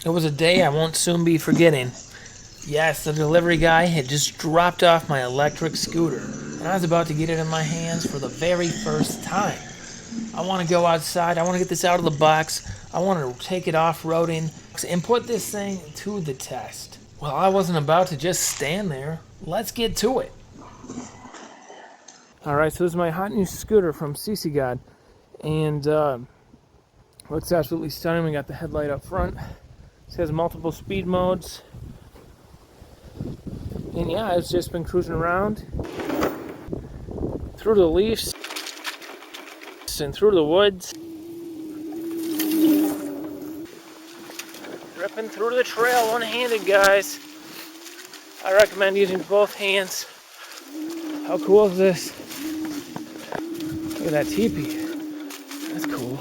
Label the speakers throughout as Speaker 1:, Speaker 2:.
Speaker 1: It was a day I won't soon be forgetting. Yes, the delivery guy had just dropped off my electric scooter, and I was about to get it in my hands for the very first time. I want to go outside, I want to get this out of the box, I want to take it off-roading, and put this thing to the test. Well, I wasn't about to just stand there. Let's get to it. Alright, so this is my hot new scooter from SISIGAD, and looks absolutely stunning. We got the headlight up front. It has multiple speed modes. And yeah, I've just been cruising around through the leaves and through the woods. Ripping through the trail one-handed, guys. I recommend using both hands. How cool is this? Look at that teepee. That's cool.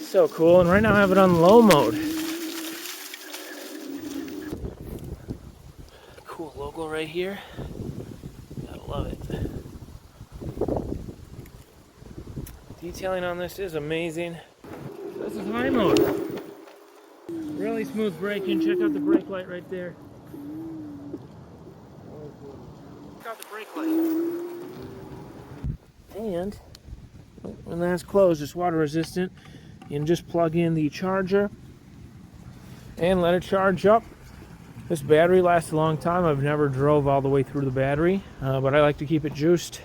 Speaker 1: So cool, and right now I have it on low mode. Cool logo right here. Gotta love it. Detailing on this is amazing. This is high mode. Really smooth braking. Check out the brake light right there. Check out the brake light. And when that's closed, it's water resistant. You can just plug in the charger and let it charge up. This battery lasts a long time. I've never drove all the way through the battery, but I like to keep it juiced,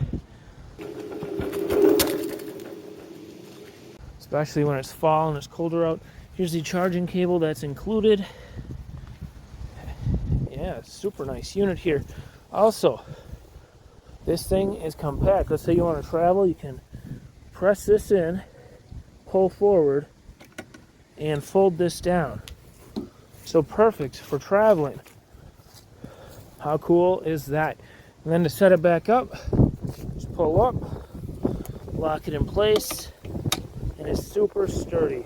Speaker 1: especially when it's fall and it's colder out. Here's the charging cable that's included. Yeah, super nice unit here. Also, this thing is compact. Let's say you want to travel, you can press this in, pull forward, and fold this down. So perfect for traveling. How cool is that? And then to set it back up, just pull up, lock it in place, and it's super sturdy.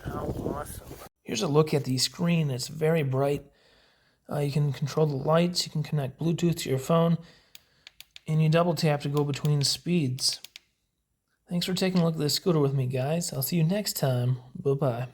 Speaker 1: How awesome. Here's a look at the screen. It's very bright. You can control the lights, you can connect Bluetooth to your phone, and you double tap to go between speeds. Thanks for taking a look at this scooter with me, guys. I'll see you next time. Bye-bye.